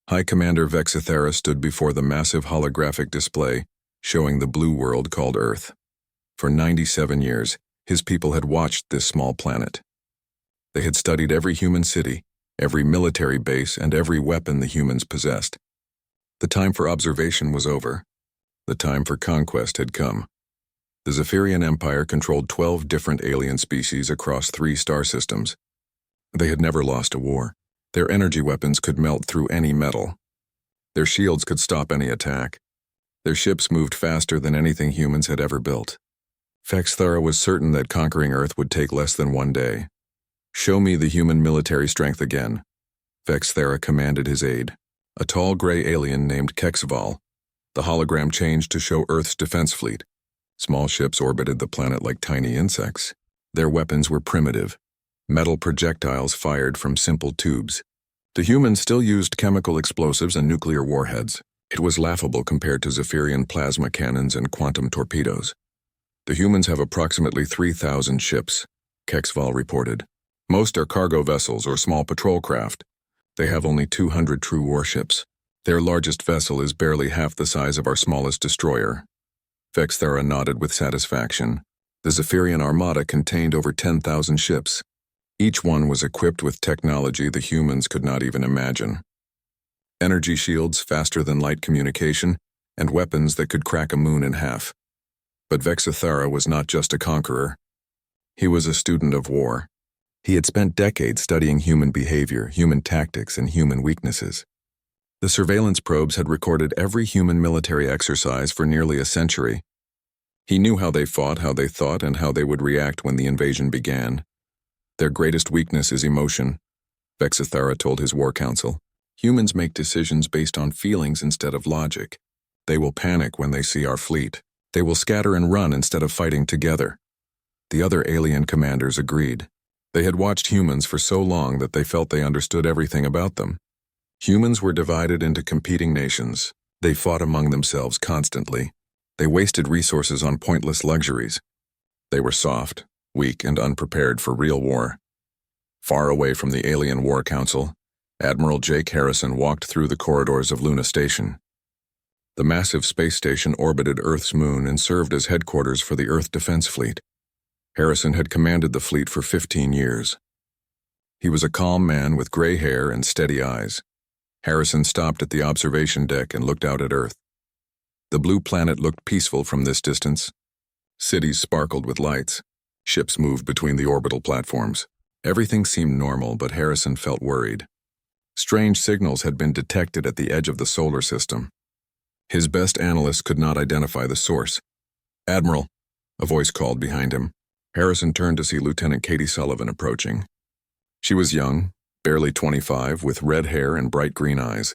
High Commander Vexithera stood before the massive holographic display showing the blue world called Earth. For 97 years, his people had watched this small planet. They had studied every human city, every military base, and every weapon the humans possessed. The time for observation was over. The time for conquest had come. The Zephyrian Empire controlled 12 different alien species across 3 star systems. They had never lost a war. Their energy weapons could melt through any metal. Their shields could stop any attack. Their ships moved faster than anything humans had ever built. Vexithera was certain that conquering Earth would take less than 1 day. "Show me the human military strength again," Vexithera commanded his aide, a tall gray alien named Kexval. The hologram changed to show Earth's defense fleet. Small ships orbited the planet like tiny insects. Their weapons were primitive, metal projectiles fired from simple tubes. The humans still used chemical explosives and nuclear warheads. It was laughable compared to Zephyrian plasma cannons and quantum torpedoes. "The humans have approximately 3,000 ships," Kexval reported. "Most are cargo vessels or small patrol craft. They have only 200 true warships. Their largest vessel is barely half the size of our smallest destroyer." Vexithera nodded with satisfaction. The Zephyrian armada contained over 10,000 ships. Each one was equipped with technology the humans could not even imagine. Energy shields faster than light communication, and weapons that could crack a moon in half. But Vexithera was not just a conqueror. He was a student of war. He had spent decades studying human behavior, human tactics, and human weaknesses. The surveillance probes had recorded every human military exercise for nearly a century. He knew how they fought, how they thought, and how they would react when the invasion began. "Their greatest weakness is emotion," Vexithera told his war council. "Humans make decisions based on feelings instead of logic. They will panic when they see our fleet. They will scatter and run instead of fighting together." The other alien commanders agreed. They had watched humans for so long that they felt they understood everything about them. Humans were divided into competing nations. They fought among themselves constantly. They wasted resources on pointless luxuries. They were soft, weak, and unprepared for real war. Far away from the alien war council, Admiral Jake Harrison walked through the corridors of Luna Station. The massive space station orbited Earth's moon and served as headquarters for the Earth Defense Fleet. Harrison had commanded the fleet for 15 years. He was a calm man with gray hair and steady eyes. Harrison stopped at the observation deck and looked out at Earth. The blue planet looked peaceful from this distance. Cities sparkled with lights. Ships moved between the orbital platforms. Everything seemed normal, but Harrison felt worried. Strange signals had been detected at the edge of the solar system. His best analysts could not identify the source. "Admiral," a voice called behind him. Harrison turned to see Lieutenant Katie Sullivan approaching. She was young, barely 25, with red hair and bright green eyes.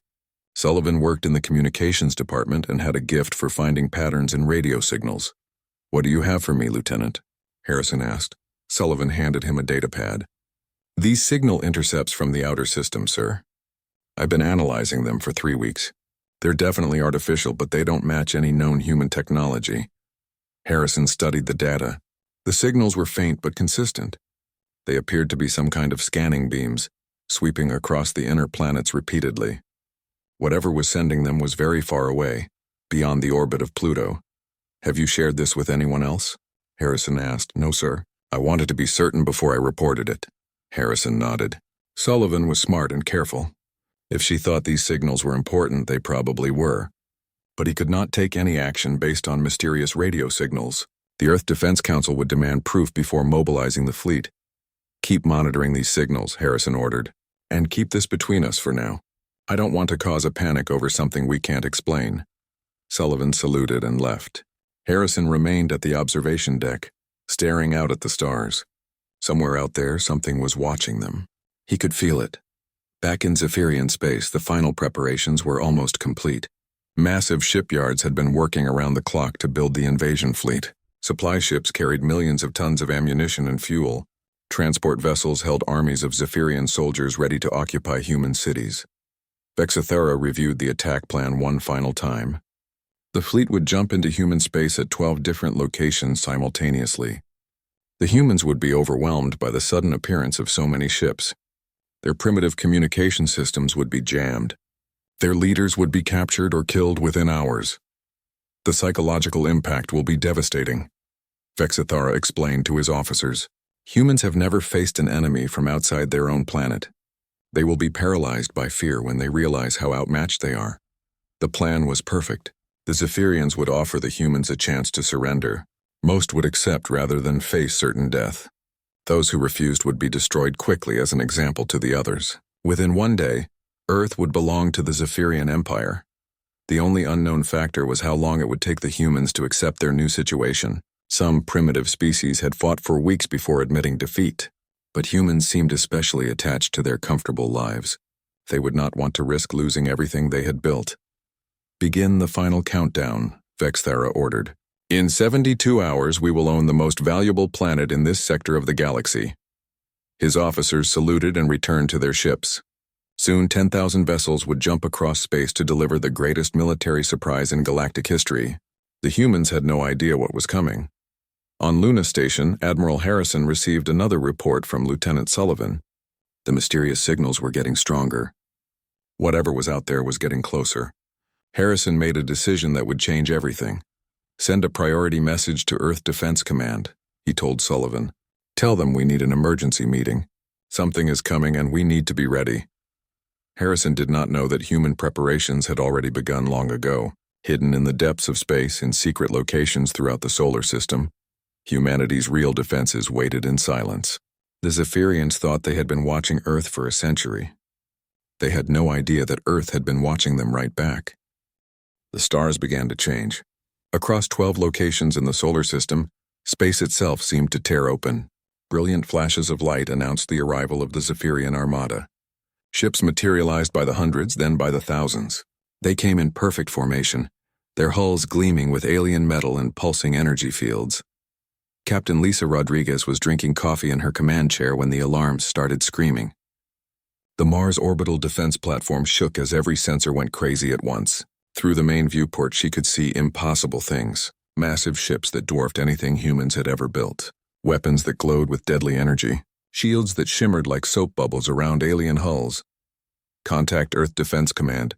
Sullivan worked in the communications department and had a gift for finding patterns in radio signals. "What do you have for me, Lieutenant?" Harrison asked. Sullivan handed him a datapad. "These signal intercepts from the outer system, sir. I've been analyzing them for 3 weeks. They're definitely artificial, but they don't match any known human technology." Harrison studied the data. The signals were faint but consistent. They appeared to be some kind of scanning beams, sweeping across the inner planets repeatedly. Whatever was sending them was very far away, beyond the orbit of Pluto. "Have you shared this with anyone else?" Harrison asked. "No, sir. I wanted to be certain before I reported it." Harrison nodded. Sullivan was smart and careful. If she thought these signals were important, they probably were. But he could not take any action based on mysterious radio signals. The Earth Defense Council would demand proof before mobilizing the fleet. "Keep monitoring these signals," Harrison ordered. "And keep this between us for now. I don't want to cause a panic over something we can't explain." Sullivan saluted and left. Harrison remained at the observation deck, staring out at the stars. Somewhere out there, something was watching them. He could feel it. Back in Zephyrian space, the final preparations were almost complete. Massive shipyards had been working around the clock to build the invasion fleet. Supply ships carried millions of tons of ammunition and fuel. Transport vessels held armies of Zephyrian soldiers ready to occupy human cities. Vexithera reviewed the attack plan one final time. The fleet would jump into human space at 12 different locations simultaneously. The humans would be overwhelmed by the sudden appearance of so many ships. Their primitive communication systems would be jammed. Their leaders would be captured or killed within hours. The psychological impact will be devastating, Vexithara explained to his officers. Humans have never faced an enemy from outside their own planet. They will be paralyzed by fear when they realize how outmatched they are. The plan was perfect. The Zephyrians would offer the humans a chance to surrender. Most would accept rather than face certain death. Those who refused would be destroyed quickly as an example to the others. Within one day, Earth would belong to the Zephyrian Empire. The only unknown factor was how long it would take the humans to accept their new situation. Some primitive species had fought for weeks before admitting defeat, but humans seemed especially attached to their comfortable lives. They would not want to risk losing everything they had built. Begin the final countdown, Vexithara ordered. In 72 hours, we will own the most valuable planet in this sector of the galaxy. His officers saluted and returned to their ships. Soon 10,000 vessels would jump across space to deliver the greatest military surprise in galactic history. The humans had no idea what was coming. On Luna Station, Admiral Harrison received another report from Lieutenant Sullivan. The mysterious signals were getting stronger. Whatever was out there was getting closer. Harrison made a decision that would change everything. Send a priority message to Earth Defense Command, he told Sullivan. Tell them we need an emergency meeting. Something is coming and we need to be ready. Harrison did not know that human preparations had already begun long ago. Hidden in the depths of space in secret locations throughout the solar system, humanity's real defenses waited in silence. The Zephyrians thought they had been watching Earth for a century. They had no idea that Earth had been watching them right back. The stars began to change. Across 12 locations in the solar system, space itself seemed to tear open. Brilliant flashes of light announced the arrival of the Zephyrian armada. Ships materialized by the hundreds, then by the thousands. They came in perfect formation, their hulls gleaming with alien metal and pulsing energy fields. Captain Lisa Rodriguez was drinking coffee in her command chair when the alarms started screaming. The Mars orbital defense platform shook as every sensor went crazy at once. Through the main viewport, she could see impossible things. Massive ships that dwarfed anything humans had ever built. Weapons that glowed with deadly energy. Shields that shimmered like soap bubbles around alien hulls. Contact Earth Defense Command.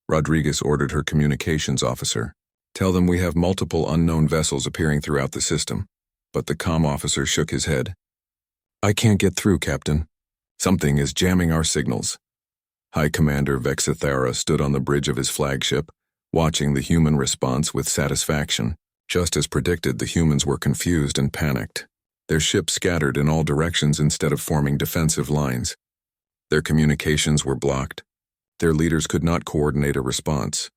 Rodriguez ordered her communications officer. Tell them we have multiple unknown vessels appearing throughout the system. But the comm officer shook his head. I can't get through, Captain. Something is jamming our signals. High Commander Vexithara stood on the bridge of his flagship, watching the human response with satisfaction. Just as predicted, the humans were confused and panicked. Their ships scattered in all directions instead of forming defensive lines. Their communications were blocked. Their leaders could not coordinate a response.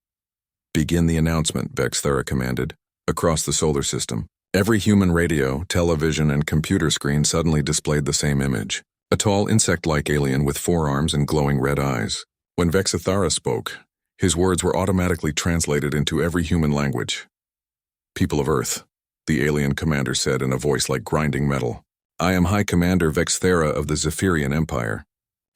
Begin the announcement, Vexithara commanded. Across the solar system, every human radio, television, and computer screen suddenly displayed the same image. A tall insect-like alien with 4 arms and glowing red eyes. When Vexithara spoke, his words were automatically translated into every human language. People of Earth, the alien commander said in a voice like grinding metal. I am High Commander Vexithara of the Zephyrian Empire.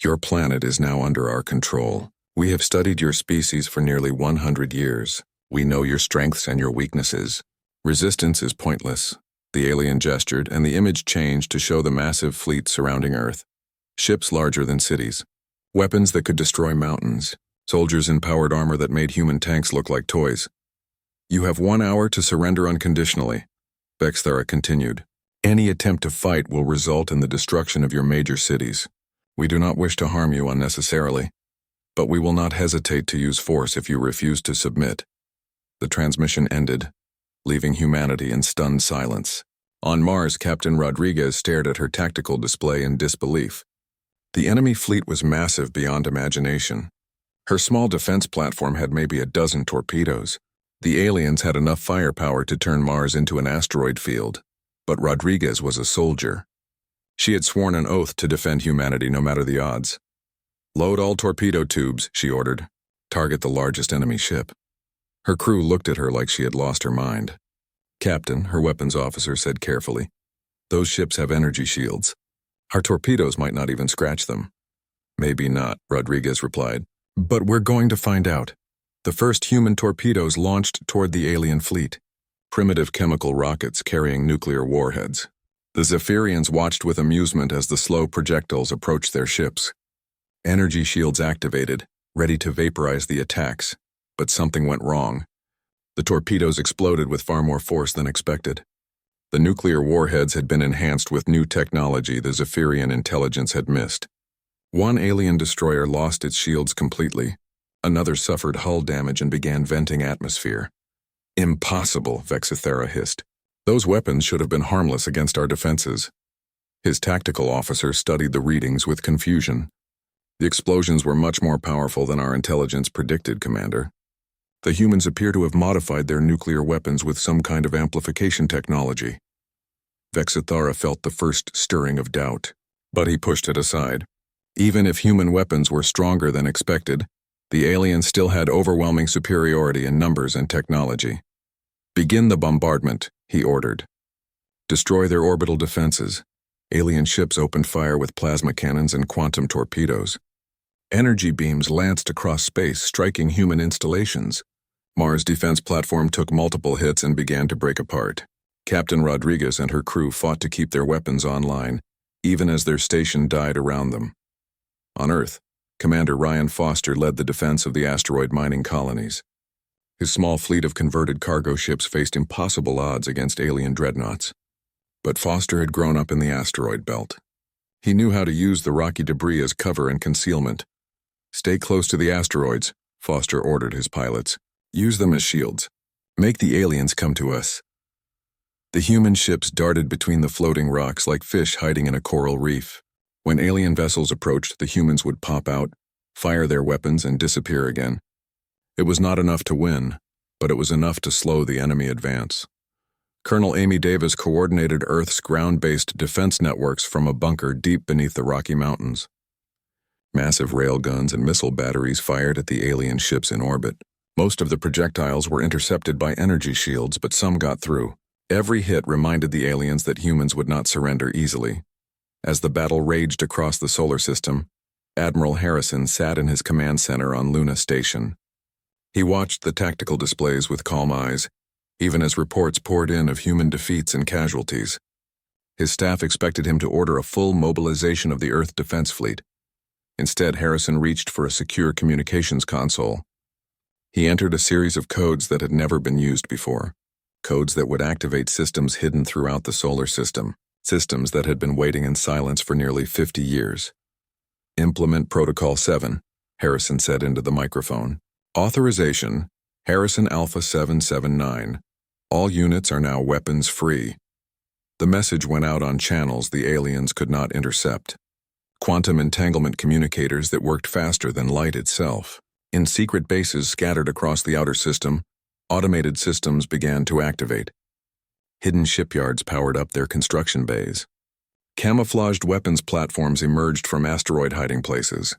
Your planet is now under our control. We have studied your species for nearly 100 years. We know your strengths and your weaknesses. Resistance is pointless. The alien gestured, and the image changed to show the massive fleet surrounding Earth. Ships larger than cities. Weapons that could destroy mountains. Soldiers in powered armor that made human tanks look like toys. You have 1 hour to surrender unconditionally, Vexithara continued. Any attempt to fight will result in the destruction of your major cities. We do not wish to harm you unnecessarily, but we will not hesitate to use force if you refuse to submit. The transmission ended, leaving humanity in stunned silence. On Mars, Captain Rodriguez stared at her tactical display in disbelief. The enemy fleet was massive beyond imagination. Her small defense platform had maybe a dozen torpedoes. The aliens had enough firepower to turn Mars into an asteroid field, but Rodriguez was a soldier. She had sworn an oath to defend humanity no matter the odds. Load all torpedo tubes, she ordered. Target the largest enemy ship. Her crew looked at her like she had lost her mind. Captain, her weapons officer said carefully, those ships have energy shields. Our torpedoes might not even scratch them. Maybe not, Rodriguez replied. But we're going to find out. The first human torpedoes launched toward the alien fleet. Primitive chemical rockets carrying nuclear warheads. The Zephyrians watched with amusement as the slow projectiles approached their ships. Energy shields activated. ready to vaporize the attacks, but something went wrong. The torpedoes exploded with far more force than expected. The nuclear warheads had been enhanced with new technology the Zephyrian intelligence had missed. One alien destroyer lost its shields completely. Another suffered hull damage and began venting atmosphere. Impossible, Vexithera hissed. Those weapons should have been harmless against our defenses. His tactical officer studied the readings with confusion. The explosions were much more powerful than our intelligence predicted, Commander. The humans appear to have modified their nuclear weapons with some kind of amplification technology. Vexithara felt the first stirring of doubt, but he pushed it aside. Even if human weapons were stronger than expected, the aliens still had overwhelming superiority in numbers and technology. Begin the bombardment, he ordered. Destroy their orbital defenses. Alien ships opened fire with plasma cannons and quantum torpedoes. Energy beams lanced across space, striking human installations. Mars' defense platform took multiple hits and began to break apart. Captain Rodriguez and her crew fought to keep their weapons online, even as their station died around them. On Earth, Commander Ryan Foster led the defense of the asteroid mining colonies. His small fleet of converted cargo ships faced impossible odds against alien dreadnoughts. But Foster had grown up in the asteroid belt. He knew how to use the rocky debris as cover and concealment. Stay close to the asteroids, Foster ordered his pilots. Use them as shields. Make the aliens come to us. The human ships darted between the floating rocks like fish hiding in a coral reef. When alien vessels approached, the humans would pop out, fire their weapons, and disappear again. It was not enough to win, but it was enough to slow the enemy advance. Colonel Amy Davis coordinated Earth's ground-based defense networks from a bunker deep beneath the Rocky Mountains. Massive railguns and missile batteries fired at the alien ships in orbit. Most of the projectiles were intercepted by energy shields, but some got through. Every hit reminded the aliens that humans would not surrender easily. As the battle raged across the solar system, Admiral Harrison sat in his command center on Luna Station. He watched the tactical displays with calm eyes, even as reports poured in of human defeats and casualties. His staff expected him to order a full mobilization of the Earth Defense Fleet. Instead, Harrison reached for a secure communications console. He entered a series of codes that had never been used before, codes that would activate systems hidden throughout the solar system, systems that had been waiting in silence for nearly 50 years. Implement Protocol 7, Harrison said into the microphone. Authorization, Harrison Alpha 779. All units are now weapons-free. The message went out on channels the aliens could not intercept. Quantum entanglement communicators that worked faster than light itself. In secret bases scattered across the outer system, automated systems began to activate. Hidden shipyards powered up their construction bays. Camouflaged weapons platforms emerged from asteroid hiding places.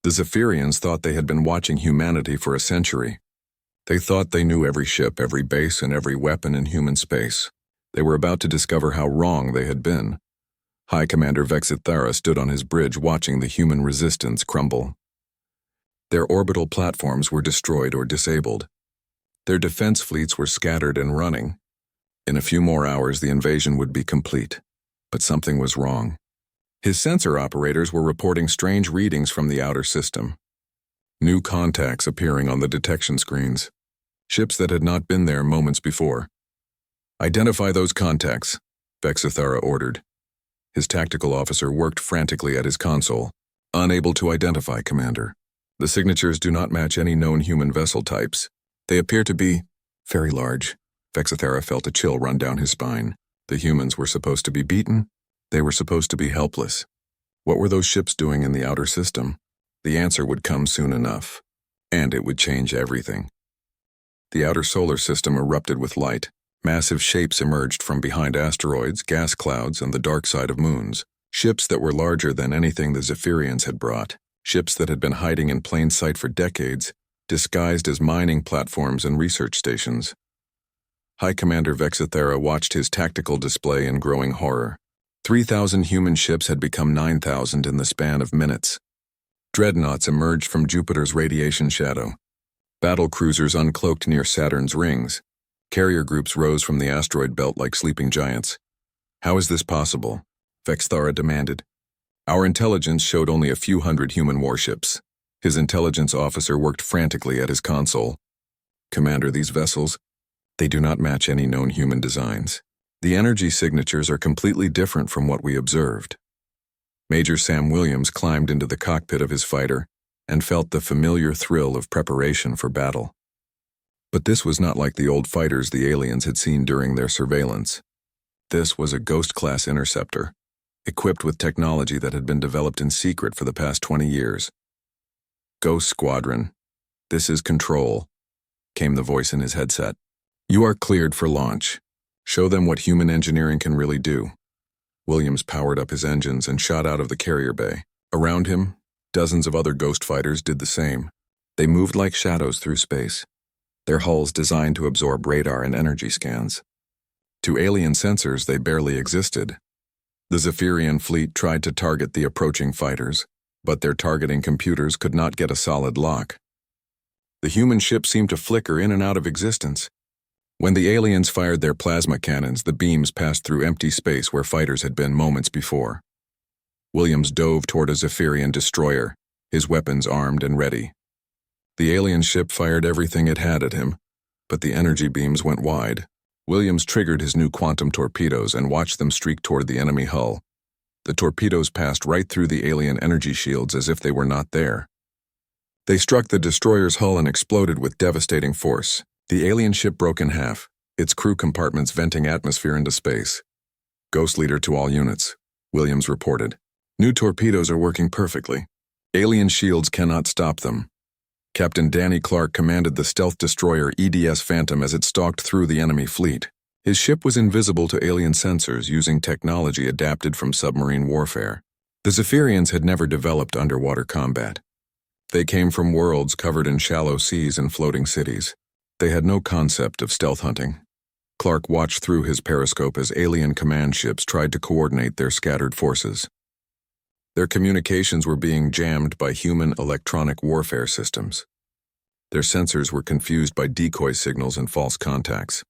The Zephyrians thought they had been watching humanity for a century. They thought they knew every ship, every base, and every weapon in human space. They were about to discover how wrong they had been. High Commander Vexithara stood on his bridge watching the human resistance crumble. Their orbital platforms were destroyed or disabled. Their defense fleets were scattered and running. In a few more hours, the invasion would be complete. But something was wrong. His sensor operators were reporting strange readings from the outer system. New contacts appearing on the detection screens. Ships that had not been there moments before. Identify those contacts, Vexithara ordered. His tactical officer worked frantically at his console, unable to identify Commander. The signatures do not match any known human vessel types. They appear to be very large. Vexithara felt a chill run down his spine. The humans were supposed to be beaten. They were supposed to be helpless. What were those ships doing in the outer system? The answer would come soon enough, and it would change everything. The outer solar system erupted with light. Massive shapes emerged from behind asteroids, gas clouds, and the dark side of moons. Ships that were larger than anything the Zephyrians had brought. Ships that had been hiding in plain sight for decades, disguised as mining platforms and research stations. High Commander Vexithara watched his tactical display in growing horror. 3,000 human ships had become 9,000 in the span of minutes. Dreadnoughts emerged from Jupiter's radiation shadow. Battle cruisers uncloaked near Saturn's rings. Carrier groups rose from the asteroid belt like sleeping giants. How is this possible? Vexithara demanded. Our intelligence showed only a few hundred human warships. His intelligence officer worked frantically at his console. "Commander, these vessels, they do not match any known human designs. The energy signatures are completely different from what we observed." Major Sam Williams climbed into the cockpit of his fighter and felt the familiar thrill of preparation for battle. But this was not like the old fighters the aliens had seen during their surveillance. This was a Ghost-class interceptor, equipped with technology that had been developed in secret for the past 20 years. "Ghost Squadron, this is Control," came the voice in his headset. "You are cleared for launch. Show them what human engineering can really do." Williams powered up his engines and shot out of the carrier bay. Around him, dozens of other ghost fighters did the same. They moved like shadows through space, their hulls designed to absorb radar and energy scans. To alien sensors, they barely existed. The Zephyrian fleet tried to target the approaching fighters, but their targeting computers could not get a solid lock. The human ship seemed to flicker in and out of existence. When the aliens fired their plasma cannons, the beams passed through empty space where fighters had been moments before. Williams dove toward a Zephyrian destroyer, his weapons armed and ready. The alien ship fired everything it had at him, but the energy beams went wide. Williams triggered his new quantum torpedoes and watched them streak toward the enemy hull. The torpedoes passed right through the alien energy shields as if they were not there. They struck the destroyer's hull and exploded with devastating force. The alien ship broke in half, its crew compartments venting atmosphere into space. "Ghost leader to all units," Williams reported. "New torpedoes are working perfectly. Alien shields cannot stop them." Captain Danny Clark commanded the stealth destroyer EDS Phantom as it stalked through the enemy fleet. His ship was invisible to alien sensors using technology adapted from submarine warfare. The Zephyrians had never developed underwater combat. They came from worlds covered in shallow seas and floating cities. They had no concept of stealth hunting. Clark watched through his periscope as alien command ships tried to coordinate their scattered forces. Their communications were being jammed by human electronic warfare systems. Their sensors were confused by decoy signals and false contacts.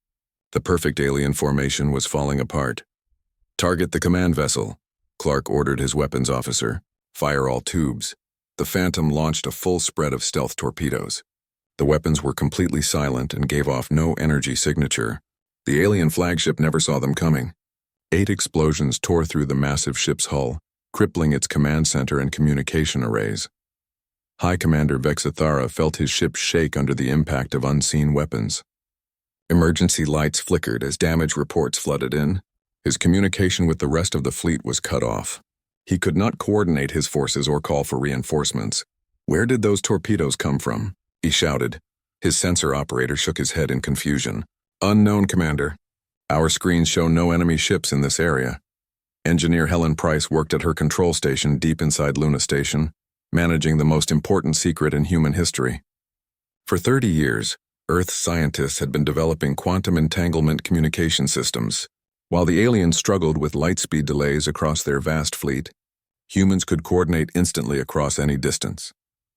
The perfect alien formation was falling apart. "Target the command vessel," Clark ordered his weapons officer. "Fire all tubes." The Phantom launched a full spread of stealth torpedoes. The weapons were completely silent and gave off no energy signature. The alien flagship never saw them coming. 8 explosions tore through the massive ship's hull, crippling its command center and communication arrays. High Commander Vexathara felt his ship shake under the impact of unseen weapons. Emergency lights flickered as damage reports flooded in. His communication with the rest of the fleet was cut off. He could not coordinate his forces or call for reinforcements. "Where did those torpedoes come from?" he shouted. His sensor operator shook his head in confusion. "Unknown, Commander. Our screens show no enemy ships in this area." Engineer Helen Price worked at her control station deep inside Luna Station, managing the most important secret in human history. For 30 years, Earth scientists had been developing quantum entanglement communication systems. While the aliens struggled with light-speed delays across their vast fleet, humans could coordinate instantly across any distance.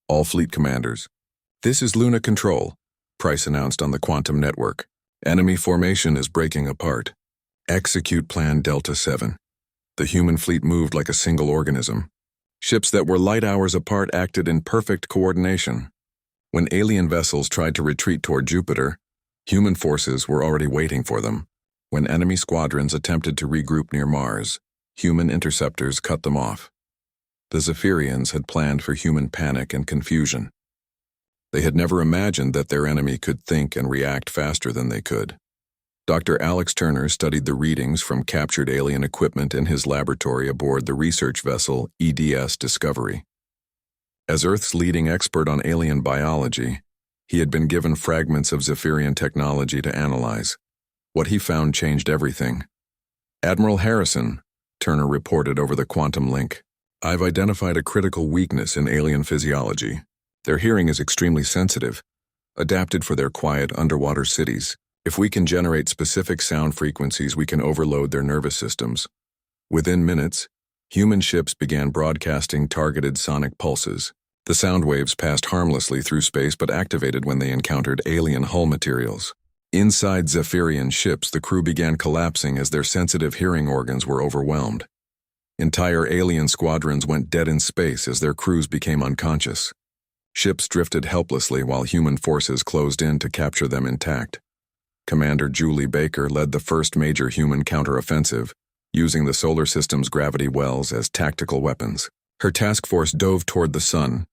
"All fleet commanders, this is Luna Control," Price announced on the quantum network. "Enemy formation is breaking apart. Execute Plan Delta 7. The human fleet moved like a single organism. Ships that were light hours apart acted in perfect coordination. When alien vessels tried to retreat toward Jupiter, human forces were already waiting for them. When enemy squadrons attempted to regroup near Mars, human interceptors cut them off. The Zephyrians had planned for human panic and confusion. They had never imagined that their enemy could think and react faster than they could. Dr. Alex Turner studied the readings from captured alien equipment in his laboratory aboard the research vessel EDS Discovery. As Earth's leading expert on alien biology, he had been given fragments of Zephyrian technology to analyze. What he found changed everything. "Admiral Harrison," Turner reported over the quantum link, "I've identified a critical weakness in alien physiology. Their hearing is extremely sensitive, adapted for their quiet underwater cities. If we can generate specific sound frequencies, we can overload their nervous systems." Within minutes, human ships began broadcasting targeted sonic pulses. The sound waves passed harmlessly through space but activated when they encountered alien hull materials. Inside Zephyrian ships, the crew began collapsing as their sensitive hearing organs were overwhelmed. Entire alien squadrons went dead in space as their crews became unconscious. Ships drifted helplessly while human forces closed in to capture them intact. Commander Julie Baker led the first major human counteroffensive, using the solar system's gravity wells as tactical weapons. Her task force dove toward the sun,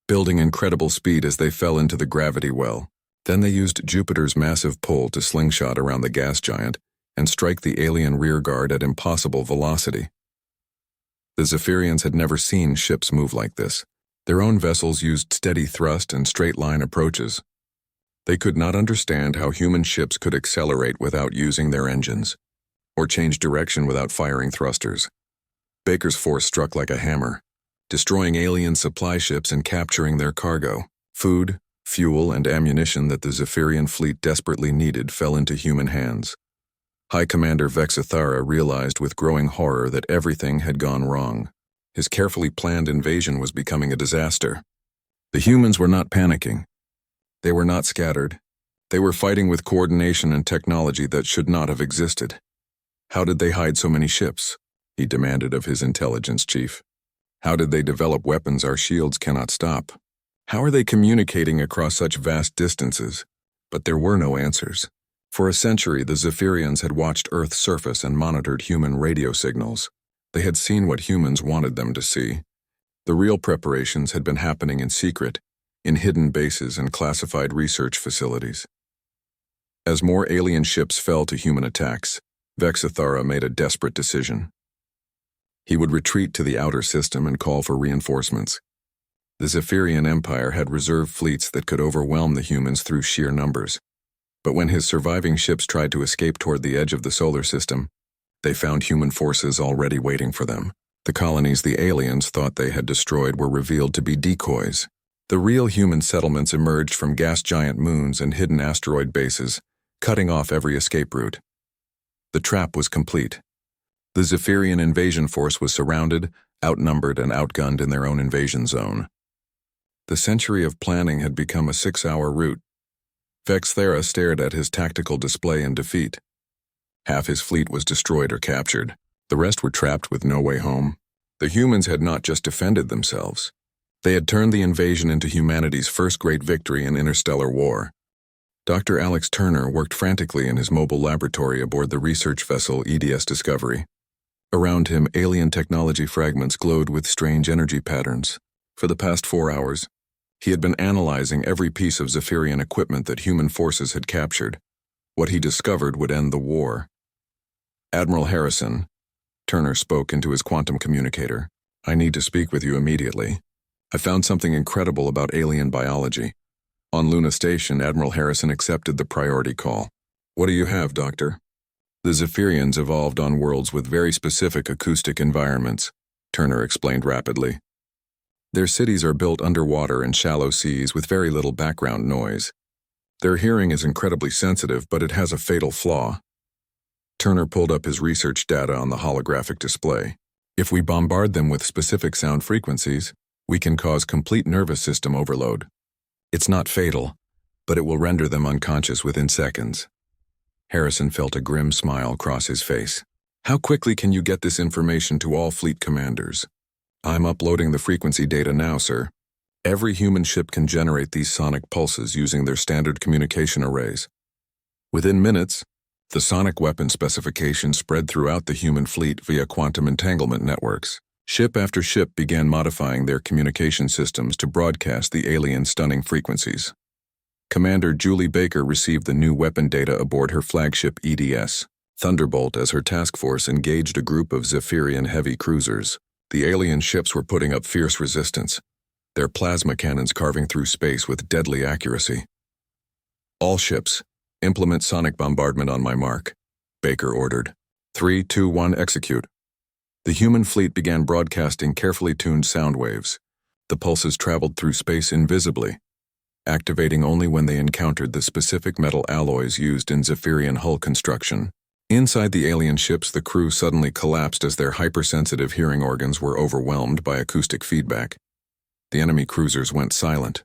building incredible speed as they fell into the gravity well. Then they used Jupiter's massive pull to slingshot around the gas giant and strike the alien rearguard at impossible velocity. The Zephyrians had never seen ships move like this. Their own vessels used steady thrust and straight-line approaches. They could not understand how human ships could accelerate without using their engines, or change direction without firing thrusters. Baker's force struck like a hammer, destroying alien supply ships and capturing their cargo. Food, fuel, and ammunition that the Zephyrian fleet desperately needed fell into human hands. High Commander Vexithara realized with growing horror that everything had gone wrong. His carefully planned invasion was becoming a disaster. The humans were not panicking. They were not scattered. They were fighting with coordination and technology that should not have existed. How did they hide so many ships? He demanded of his intelligence chief. How did they develop weapons our shields cannot stop? How are they communicating across such vast distances? But there were no answers. For a century, the Zephyrians had watched Earth's surface and monitored human radio signals. They had seen what humans wanted them to see. The real preparations had been happening in secret, in hidden bases and classified research facilities. As more alien ships fell to human attacks, Vexithara made a desperate decision. He would retreat to the outer system and call for reinforcements. The Zephyrian Empire had reserve fleets that could overwhelm the humans through sheer numbers. But when his surviving ships tried to escape toward the edge of the solar system, they found human forces already waiting for them. The colonies the aliens thought they had destroyed were revealed to be decoys. The real human settlements emerged from gas giant moons and hidden asteroid bases, cutting off every escape route. The trap was complete. The Zephyrian invasion force was surrounded, outnumbered, and outgunned in their own invasion zone. The century of planning had become a 6-hour route. Vexithara stared at his tactical display in defeat. Half his fleet was destroyed or captured. The rest were trapped with no way home. The humans had not just defended themselves. They had turned the invasion into humanity's first great victory in interstellar war. Dr. Alex Turner worked frantically in his mobile laboratory aboard the research vessel EDS Discovery. Around him, alien technology fragments glowed with strange energy patterns. For the past 4 hours, he had been analyzing every piece of Zephyrian equipment that human forces had captured. What he discovered would end the war. Admiral Harrison, Turner spoke into his quantum communicator. I need to speak with you immediately. I found something incredible about alien biology. On Luna Station, Admiral Harrison accepted the priority call. What do you have, Doctor? The Zephyrians evolved on worlds with very specific acoustic environments, Turner explained rapidly. Their cities are built underwater in shallow seas with very little background noise. Their hearing is incredibly sensitive, but it has a fatal flaw. Turner pulled up his research data on the holographic display. If we bombard them with specific sound frequencies, we can cause complete nervous system overload. It's not fatal, but it will render them unconscious within seconds. Harrison felt a grim smile cross his face. How quickly can you get this information to all fleet commanders? I'm uploading the frequency data now, sir. Every human ship can generate these sonic pulses using their standard communication arrays. Within minutes, the sonic weapon specification spread throughout the human fleet via quantum entanglement networks. Ship after ship began modifying their communication systems to broadcast the alien stunning frequencies. Commander Julie Baker received the new weapon data aboard her flagship EDS Thunderbolt as her task force engaged a group of Zephyrian heavy cruisers. The alien ships were putting up fierce resistance, their plasma cannons carving through space with deadly accuracy. All ships, implement sonic bombardment on my mark, Baker ordered. 3, 2, 1, execute. The human fleet began broadcasting carefully tuned sound waves. The pulses traveled through space invisibly, activating only when they encountered the specific metal alloys used in Zephyrian hull construction. Inside the alien ships, the crew suddenly collapsed as their hypersensitive hearing organs were overwhelmed by acoustic feedback. The enemy cruisers went silent.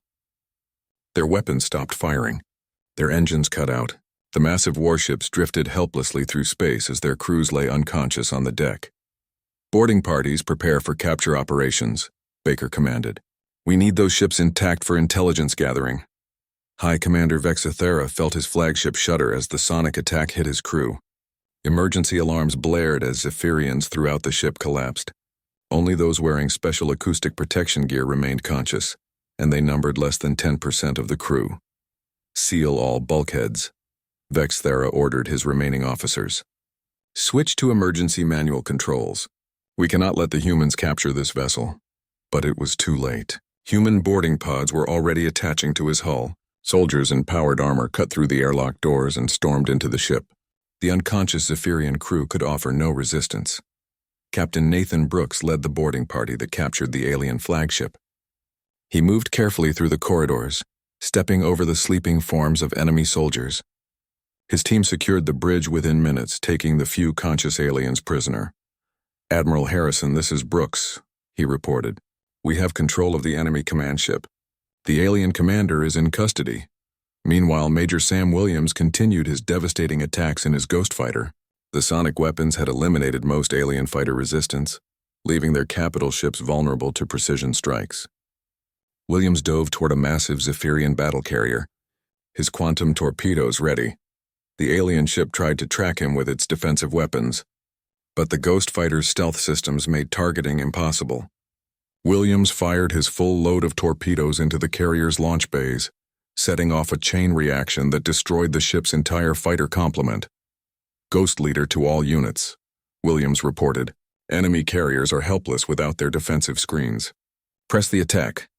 Their weapons stopped firing. Their engines cut out. The massive warships drifted helplessly through space as their crews lay unconscious on the deck. Boarding parties prepare for capture operations, Baker commanded. We need those ships intact for intelligence gathering. High Commander Vexithera felt his flagship shudder as the sonic attack hit his crew. Emergency alarms blared as Zephyrians throughout the ship collapsed. Only those wearing special acoustic protection gear remained conscious, and they numbered less than 10% of the crew. Seal all bulkheads. Vexithera ordered his remaining officers. Switch to emergency manual controls. We cannot let the humans capture this vessel. But it was too late. Human boarding pods were already attaching to his hull. Soldiers in powered armor cut through the airlock doors and stormed into the ship. The unconscious Zephyrian crew could offer no resistance. Captain Nathan Brooks led the boarding party that captured the alien flagship. He moved carefully through the corridors, stepping over the sleeping forms of enemy soldiers. His team secured the bridge within minutes, taking the few conscious aliens prisoner. "Admiral Harrison, this is Brooks," he reported. "We have control of the enemy command ship. The alien commander is in custody." Meanwhile, Major Sam Williams continued his devastating attacks in his Ghost Fighter. The sonic weapons had eliminated most alien fighter resistance, leaving their capital ships vulnerable to precision strikes. Williams dove toward a massive Zephyrian battle carrier, his quantum torpedoes ready. The alien ship tried to track him with its defensive weapons, but the Ghost Fighter's stealth systems made targeting impossible. Williams fired his full load of torpedoes into the carrier's launch bays, setting off a chain reaction that destroyed the ship's entire fighter complement. "Ghost Leader to all units," Williams reported. "Enemy carriers are helpless without their defensive screens. Press the attack."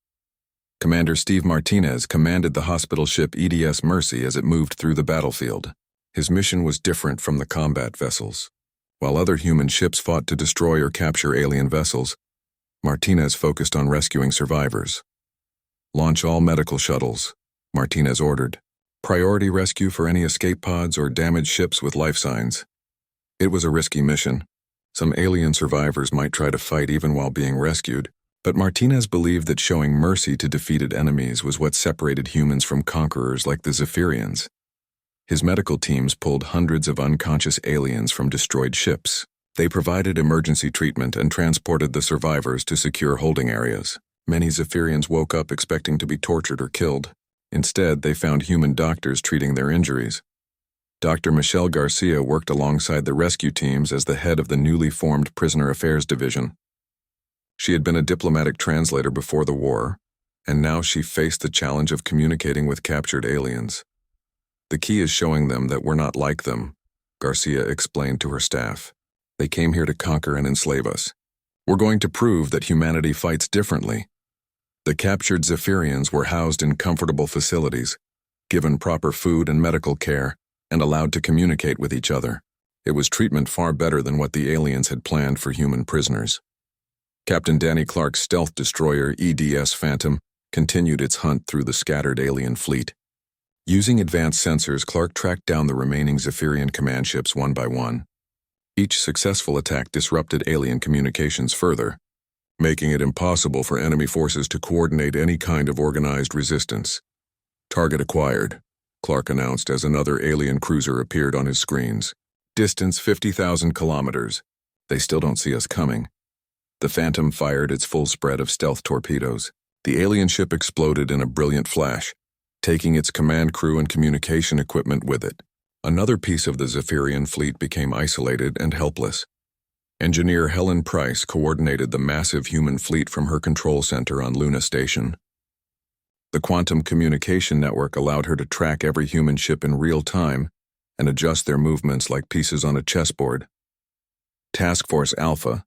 Commander Steve Martinez commanded the hospital ship EDS Mercy as it moved through the battlefield. His mission was different from the combat vessels. While other human ships fought to destroy or capture alien vessels, Martinez focused on rescuing survivors. "Launch all medical shuttles," Martinez ordered. "Priority rescue for any escape pods or damaged ships with life signs." It was a risky mission. Some alien survivors might try to fight even while being rescued, but Martinez believed that showing mercy to defeated enemies was what separated humans from conquerors like the Zephyrians. His medical teams pulled hundreds of unconscious aliens from destroyed ships. They provided emergency treatment and transported the survivors to secure holding areas. Many Zephyrians woke up expecting to be tortured or killed. Instead, they found human doctors treating their injuries. Dr. Michelle Garcia worked alongside the rescue teams as the head of the newly formed Prisoner Affairs Division. She had been a diplomatic translator before the war, and now she faced the challenge of communicating with captured aliens. "The key is showing them that we're not like them," Garcia explained to her staff. "They came here to conquer and enslave us. We're going to prove that humanity fights differently." The captured Zephyrians were housed in comfortable facilities, given proper food and medical care, and allowed to communicate with each other. It was treatment far better than what the aliens had planned for human prisoners. Captain Danny Clark's stealth destroyer EDS Phantom continued its hunt through the scattered alien fleet. Using advanced sensors, Clark tracked down the remaining Zephyrian command ships one by one. Each successful attack disrupted alien communications further, making it impossible for enemy forces to coordinate any kind of organized resistance. "Target acquired," Clark announced as another alien cruiser appeared on his screens. "Distance 50,000 kilometers. They still don't see us coming." The Phantom fired its full spread of stealth torpedoes. The alien ship exploded in a brilliant flash, taking its command crew and communication equipment with it. Another piece of the Zephyrian fleet became isolated and helpless. Engineer Helen Price coordinated the massive human fleet from her control center on Luna Station. The quantum communication network allowed her to track every human ship in real time and adjust their movements like pieces on a chessboard. Task Force Alpha,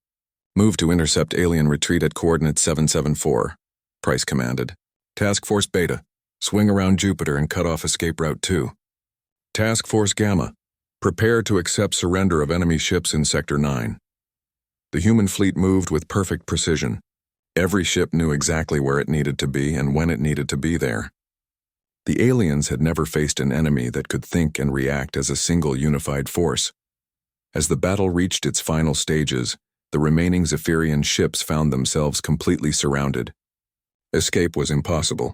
move to intercept alien retreat at coordinate 774, Price commanded. Task Force Beta, swing around Jupiter and cut off escape route 2. Task Force Gamma, prepare to accept surrender of enemy ships in Sector 9. The human fleet moved with perfect precision. Every ship knew exactly where it needed to be and when it needed to be there. The aliens had never faced an enemy that could think and react as a single unified force. As the battle reached its final stages, the remaining Zephyrian ships found themselves completely surrounded. Escape was impossible.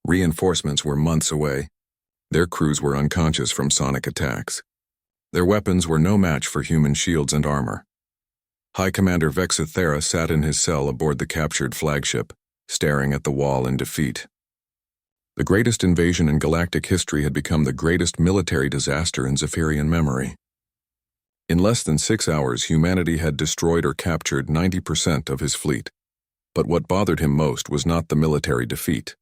Reinforcements were months away. Their crews were unconscious from sonic attacks. Their weapons were no match for human shields and armor. High Commander Vexithera sat in his cell aboard the captured flagship, staring at the wall in defeat. The greatest invasion in galactic history had become the greatest military disaster in Zephyrian memory. In less than 6 hours, humanity had destroyed or captured 90% of his fleet. But what bothered him most was not the military defeat.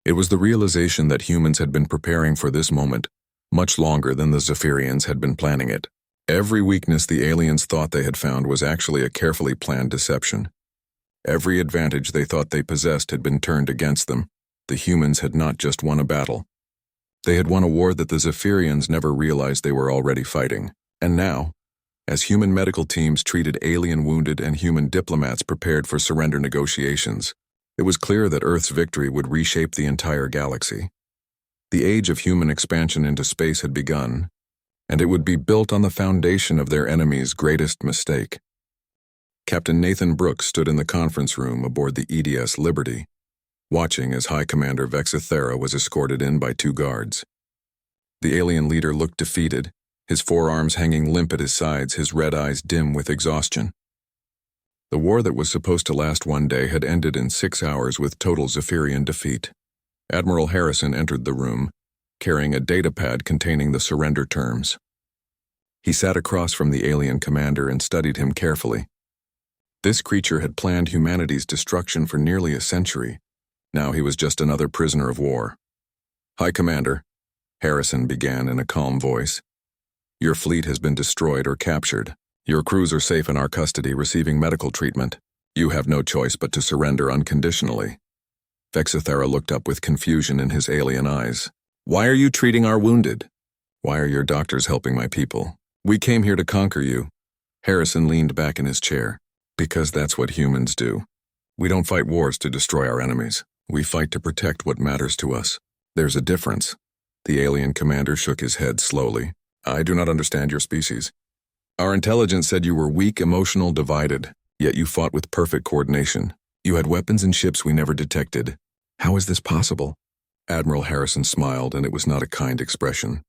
It was the realization that humans had been preparing for this moment much longer than the Zephyrians had been planning it. Every weakness the aliens thought they had found was actually a carefully planned deception. Every advantage they thought they possessed had been turned against them. The humans had not just won a battle. They had won a war that the Zephyrians never realized they were already fighting. And now, as human medical teams treated alien wounded and human diplomats prepared for surrender negotiations, it was clear that Earth's victory would reshape the entire galaxy. The age of human expansion into space had begun, and it would be built on the foundation of their enemy's greatest mistake. Captain Nathan Brooks stood in the conference room aboard the EDS Liberty, watching as High Commander Vexithera was escorted in by 2 guards. The alien leader looked defeated, his forearms hanging limp at his sides, his red eyes dim with exhaustion. The war that was supposed to last one day had ended in 6 hours with total Zephyrian defeat. Admiral Harrison entered the room, carrying a datapad containing the surrender terms. He sat across from the alien commander and studied him carefully. This creature had planned humanity's destruction for nearly a century. Now he was just another prisoner of war. "High Commander," Harrison began in a calm voice, "your fleet has been destroyed or captured. Your crews are safe in our custody receiving medical treatment. You have no choice but to surrender unconditionally." Vexithera looked up with confusion in his alien eyes. "Why are you treating our wounded? Why are your doctors helping my people? We came here to conquer you." Harrison leaned back in his chair. "Because that's what humans do. We don't fight wars to destroy our enemies. We fight to protect what matters to us. There's a difference." The alien commander shook his head slowly. "I do not understand your species. Our intelligence said you were weak, emotional, divided, yet you fought with perfect coordination. You had weapons and ships we never detected. How is this possible?" Admiral Harrison smiled, and it was not a kind expression.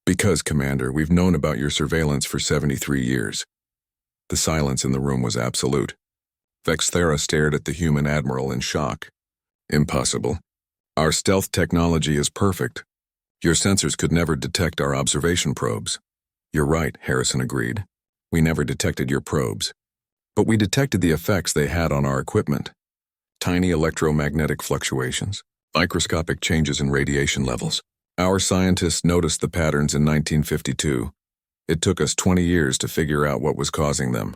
"Because, Commander, we've known about your surveillance for 73 years. The silence in the room was absolute. Vexithera stared at the human admiral in shock. "Impossible. Our stealth technology is perfect. Your sensors could never detect our observation probes." "You're right," Harrison agreed. "We never detected your probes. But we detected the effects they had on our equipment. Tiny electromagnetic fluctuations, microscopic changes in radiation levels. Our scientists noticed the patterns in 1952. It took us 20 years to figure out what was causing them."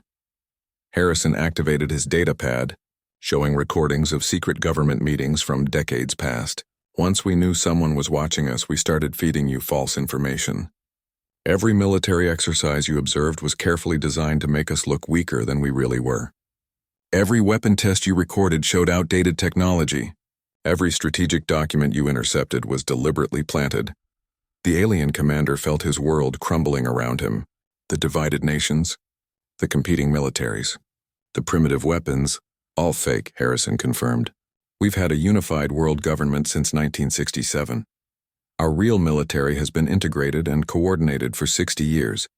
Harrison activated his datapad, showing recordings of secret government meetings from decades past. "Once we knew someone was watching us, we started feeding you false information. Every military exercise you observed was carefully designed to make us look weaker than we really were. Every weapon test you recorded showed outdated technology. Every strategic document you intercepted was deliberately planted." The alien commander felt his world crumbling around him. The divided nations, the competing militaries, the primitive weapons, all fake, Harrison confirmed. "We've had a unified world government since 1967. Our real military has been integrated and coordinated for 60 years.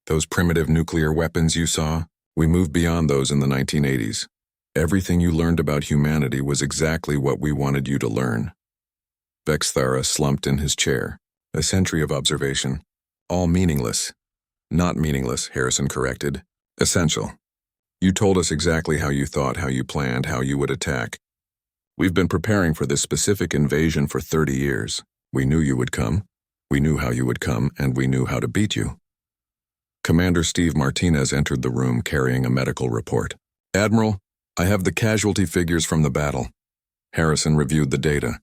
Those primitive nuclear weapons you saw, we moved beyond those in the 1980s. Everything you learned about humanity was exactly what we wanted you to learn." Vexithera slumped in his chair. "A century of observation. All meaningless." "Not meaningless," Harrison corrected. "Essential. You told us exactly how you thought, how you planned, how you would attack. We've been preparing for this specific invasion for 30 years. We knew you would come. We knew how you would come, and we knew how to beat you." Commander Steve Martinez entered the room carrying a medical report. "Admiral, I have the casualty figures from the battle." Harrison reviewed the data.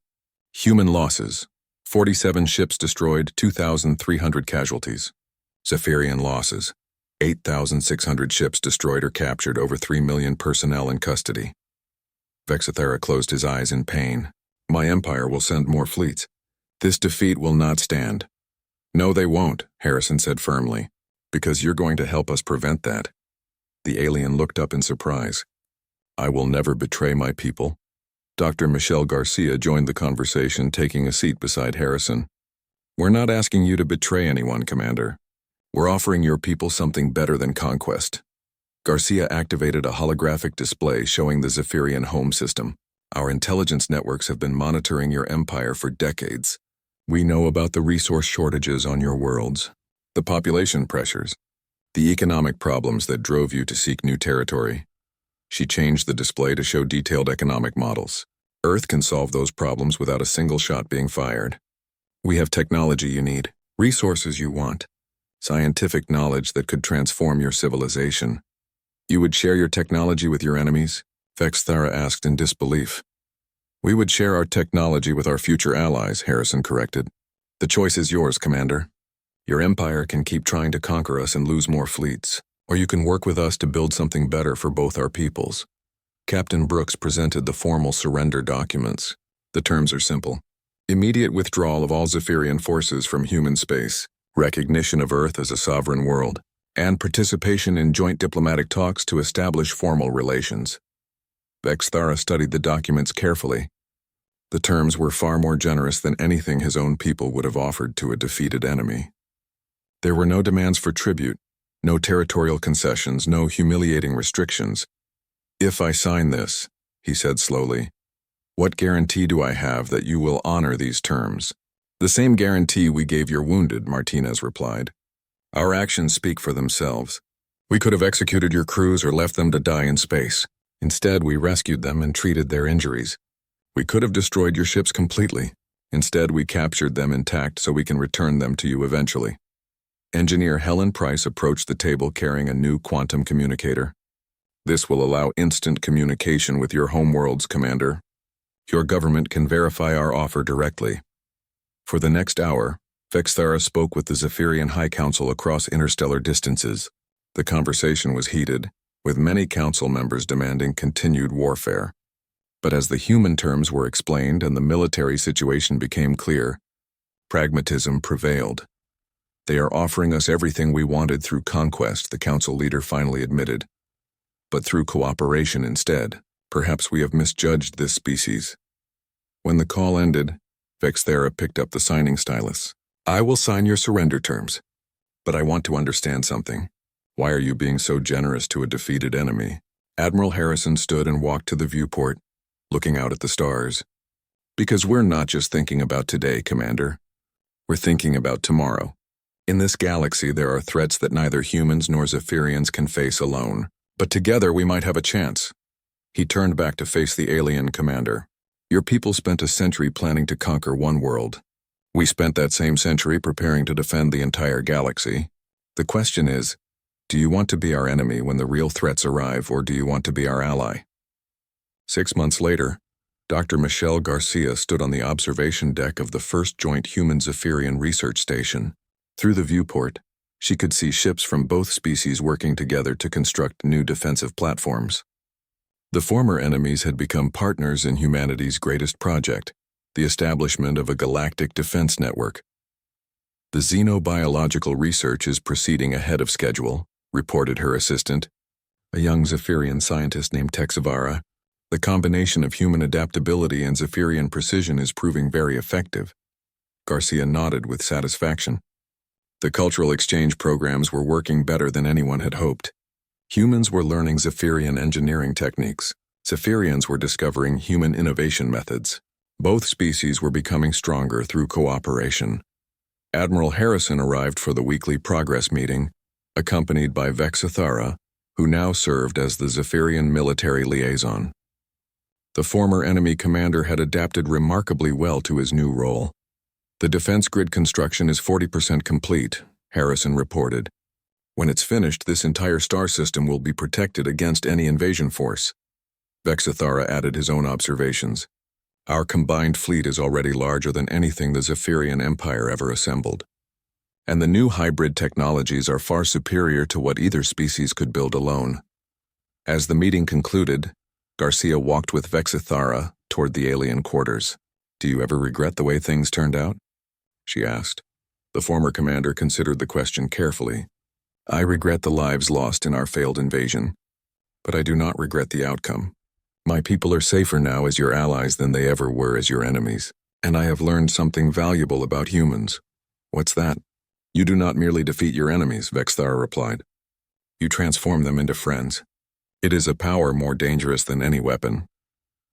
"Human losses: 47 ships destroyed, 2,300 casualties. Zephyrian losses: 8,600 ships destroyed or captured, over 3 million personnel in custody." Vexithera closed his eyes in pain. "My empire will send more fleets. This defeat will not stand." "No, they won't," Harrison said firmly, "because you're going to help us prevent that." The alien looked up in surprise. "I will never betray my people." Dr. Michelle Garcia joined the conversation, taking a seat beside Harrison. "We're not asking you to betray anyone, Commander. We're offering your people something better than conquest." Garcia activated a holographic display showing the Zephyrian home system. Our intelligence networks have been monitoring your empire for decades. We know about the resource shortages on your worlds, the population pressures, the economic problems that drove you to seek new territory. She changed the display to show detailed economic models. Earth can solve those problems without a single shot being fired. We have technology you need, resources you want, scientific knowledge that could transform your civilization. You would share your technology with your enemies? Vexthara asked in disbelief. We would share our technology with our future allies, Harrison corrected. The choice is yours, Commander. Your empire can keep trying to conquer us and lose more fleets, or you can work with us to build something better for both our peoples. Captain Brooks presented the formal surrender documents. The terms are simple. Immediate withdrawal of all Zephyrian forces from human space, recognition of Earth as a sovereign world, and participation in joint diplomatic talks to establish formal relations. Vexthara studied the documents carefully. The terms were far more generous than anything his own people would have offered to a defeated enemy. There were no demands for tribute, no territorial concessions, no humiliating restrictions. If I sign this, he said slowly, what guarantee do I have that you will honor these terms? The same guarantee we gave your wounded, Martinez replied. Our actions speak for themselves. We could have executed your crews or left them to die in space. Instead, we rescued them and treated their injuries. We could have destroyed your ships completely. Instead, we captured them intact so we can return them to you eventually. Engineer Helen Price approached the table carrying a new quantum communicator. This will allow instant communication with your homeworlds, Commander. Your government can verify our offer directly. For the next hour, Vexthara spoke with the Zephyrian High Council across interstellar distances. The conversation was heated, with many council members demanding continued warfare. But as the human terms were explained and the military situation became clear, pragmatism prevailed. They are offering us everything we wanted through conquest, the council leader finally admitted. But through cooperation instead. Perhaps we have misjudged this species. When the call ended, Vexthara picked up the signing stylus. I will sign your surrender terms. But I want to understand something. Why are you being so generous to a defeated enemy? Admiral Harrison stood and walked to the viewport, looking out at the stars. Because we're not just thinking about today, Commander. We're thinking about tomorrow. In this galaxy, there are threats that neither humans nor Zephyrians can face alone. But together we might have a chance. He turned back to face the alien commander. Your people spent a century planning to conquer one world. We spent that same century preparing to defend the entire galaxy. The question is, do you want to be our enemy when the real threats arrive, or do you want to be our ally? 6 months later, Dr. Michelle Garcia stood on the observation deck of the first joint human Zephyrian research station. Through the viewport, she could see ships from both species working together to construct new defensive platforms. The former enemies had become partners in humanity's greatest project, the establishment of a galactic defense network. The xenobiological research is proceeding ahead of schedule, reported her assistant, a young Zephyrian scientist named Texavara. The combination of human adaptability and Zephyrian precision is proving very effective. Garcia nodded with satisfaction. The cultural exchange programs were working better than anyone had hoped. Humans were learning Zephyrian engineering techniques. Zephyrians were discovering human innovation methods. Both species were becoming stronger through cooperation. Admiral Harrison arrived for the weekly progress meeting, accompanied by Vexthara, who now served as the Zephyrian military liaison. The former enemy commander had adapted remarkably well to his new role. The defense grid construction is 40% complete, Harrison reported. When it's finished, this entire star system will be protected against any invasion force. Vexthara added his own observations. Our combined fleet is already larger than anything the Zephyrian Empire ever assembled. And the new hybrid technologies are far superior to what either species could build alone. As the meeting concluded, Garcia walked with Vexthara toward the alien quarters. Do you ever regret the way things turned out? She asked. The former commander considered the question carefully. I regret the lives lost in our failed invasion, but I do not regret the outcome. My people are safer now as your allies than they ever were as your enemies, and I have learned something valuable about humans. What's that? You do not merely defeat your enemies, Vexthara replied. You transform them into friends. It is a power more dangerous than any weapon.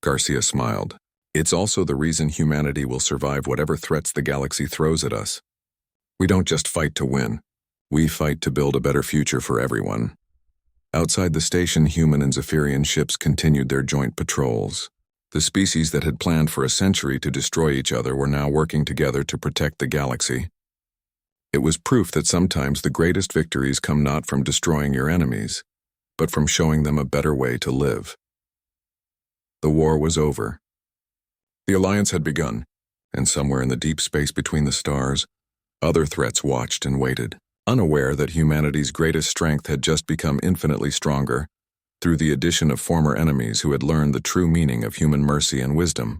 Garcia smiled. It's also the reason humanity will survive whatever threats the galaxy throws at us. We don't just fight to win. We fight to build a better future for everyone. Outside the station, human and Zephyrian ships continued their joint patrols. The species that had planned for a century to destroy each other were now working together to protect the galaxy. It was proof that sometimes the greatest victories come not from destroying your enemies, but from showing them a better way to live. The war was over. The alliance had begun, and somewhere in the deep space between the stars, other threats watched and waited, unaware that humanity's greatest strength had just become infinitely stronger through the addition of former enemies who had learned the true meaning of human mercy and wisdom.